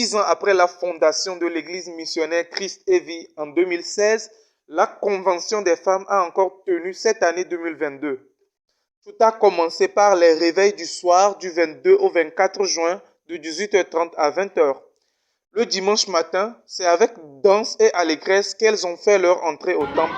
6 ans après la fondation de l'église missionnaire Christ et Vie en 2016, la Convention des femmes a encore tenu cette année 2022. Tout a commencé par les réveils du soir du 22 au 24 juin de 18h30 à 20h. Le dimanche matin, c'est avec danse et allégresse qu'elles ont fait leur entrée au temple.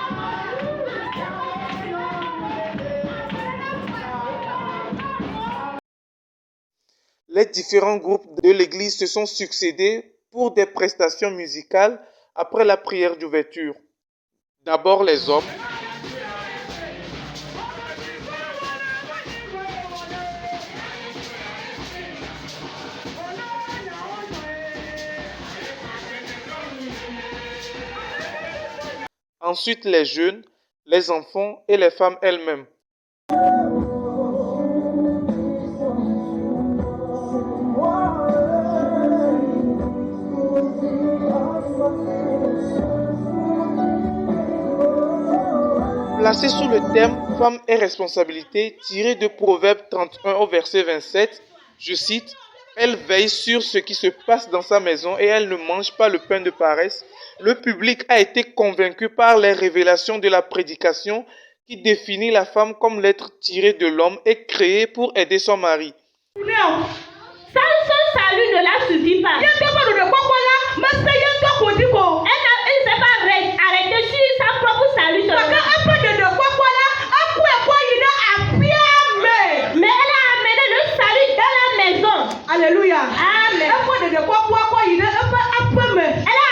Les différents groupes de l'église se sont succédés pour des prestations musicales après la prière d'ouverture. D'abord les hommes, ensuite les jeunes, les enfants et les femmes elles-mêmes. Placé sous le thème « Femmes et responsabilité » tiré de Proverbe 31 au verset 27, je cite « Elle veille sur ce qui se passe dans sa maison et elle ne mange pas le pain de paresse ». Le public a été convaincu par les révélations de la prédication qui définit la femme comme l'être tiré de l'homme et créé pour aider son mari. Non, son salut ne la suffit pas. Elle ne s'est pas arrêtée sur sa propre salut seulement. Mais elle a amené le salut dans la maison. Alléluia. Amen. Elle a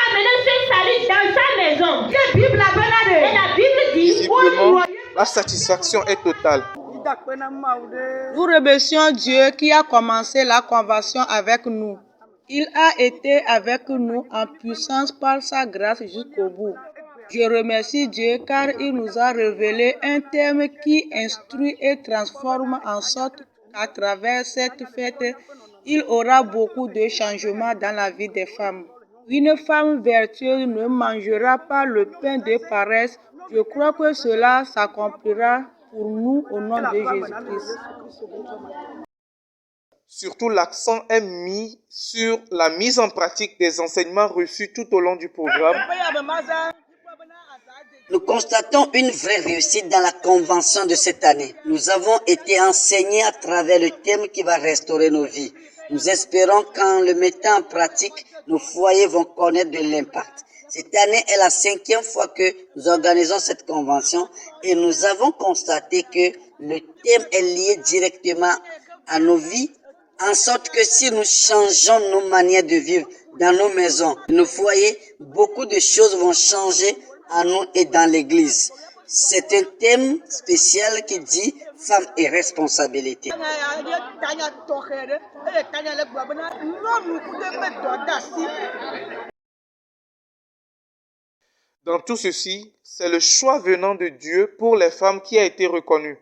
amené ce salut dans sa maison. Et la Bible dit, Visiblement, la satisfaction est totale. Nous remercions Dieu qui a commencé la convention avec nous. Il a été avec nous en puissance par sa grâce jusqu'au bout. Je remercie Dieu car il nous a révélé un thème qui instruit et transforme en sorte qu'à travers cette fête, il aura beaucoup de changements dans la vie des femmes. Une femme vertueuse ne mangera pas le pain de paresse. Je crois que cela s'accomplira pour nous au nom de Jésus-Christ. Surtout, l'accent est mis sur la mise en pratique des enseignements reçus tout au long du programme. Nous constatons une vraie réussite dans la convention de cette année. Nous avons été enseignés à travers le thème qui va restaurer nos vies. Nous espérons qu'en le mettant en pratique, nos foyers vont connaître de l'impact. Cette année est la 5e fois que nous organisons cette convention et nous avons constaté que le thème est lié directement à nos vies, en sorte que si nous changeons nos manières de vivre dans nos maisons, nos foyers, beaucoup de choses vont changer en nous et dans l'église. C'est un thème spécial qui dit femmes et responsabilité. Dans tout ceci, c'est le choix venant de Dieu pour les femmes qui a été reconnu.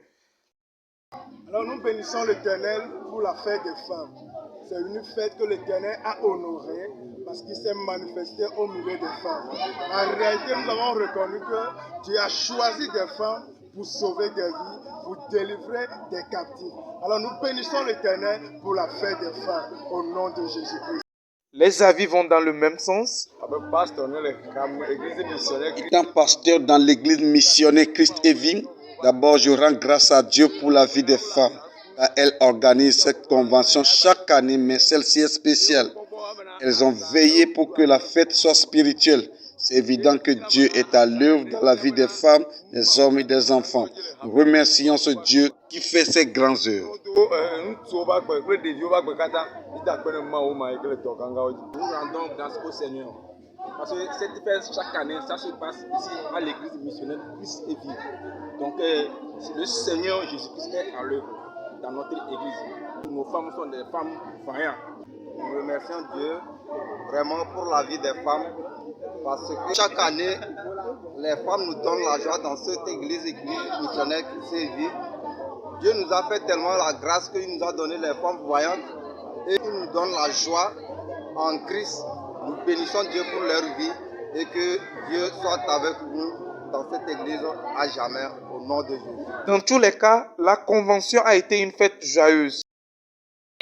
Alors nous bénissons l'Éternel pour la fête des femmes. C'est une fête que l'Éternel a honorée parce qu'il s'est manifesté au milieu des femmes. En réalité, nous avons reconnu que Dieu a choisi des femmes pour sauver des vies, pour délivrer des captifs. Alors nous bénissons l'Éternel pour la fête des femmes au nom de Jésus-Christ. Les avis vont dans le même sens. Étant pasteur dans l'église missionnaire Christ et Vie, d'abord je rends grâce à Dieu pour la vie des femmes. Elle organise cette convention chaque année, mais celle-ci est spéciale. Elles ont veillé pour que la fête soit spirituelle. C'est évident que Dieu est à l'œuvre dans la vie des femmes, des hommes et des enfants. Nous remercions ce Dieu qui fait ces grandes œuvres. Nous rendons grâce au Seigneur. Parce que cette fête, chaque année, ça se passe ici à l'église missionnaire Christ et Vie. Donc, le Seigneur Jésus-Christ est à l'œuvre dans notre église. Nos femmes sont des femmes vaillantes. Nous remercions Dieu vraiment pour la vie des femmes parce que chaque année, les femmes nous donnent la joie dans cette église missionnaire Christ et Vie. Dieu nous a fait tellement la grâce qu'il nous a donné les femmes voyantes et il nous donne la joie en Christ. Nous bénissons Dieu pour leur vie et que Dieu soit avec nous dans cette église à jamais au nom de Jésus. Dans tous les cas, la convention a été une fête joyeuse.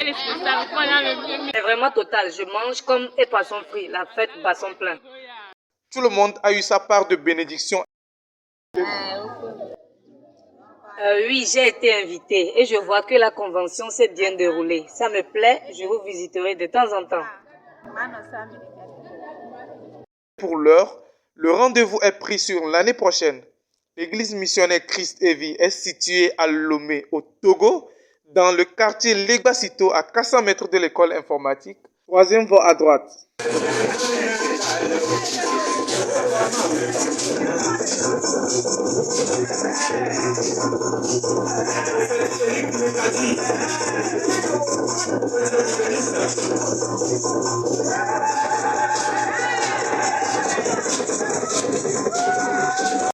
Et C'est vraiment total. Je mange comme et poisson frit. La fête basson plein. Tout le monde a eu sa part de bénédiction. Oui, j'ai été invitée et je vois que la convention s'est bien déroulée. Ça me plaît, je vous visiterai de temps en temps. Pour l'heure, le rendez-vous est pris sur l'année prochaine. L'église missionnaire Christ et Vie est située à Lomé, au Togo, dans le quartier Legbasito, à 400 mètres de l'école informatique. Troisième voie à droite.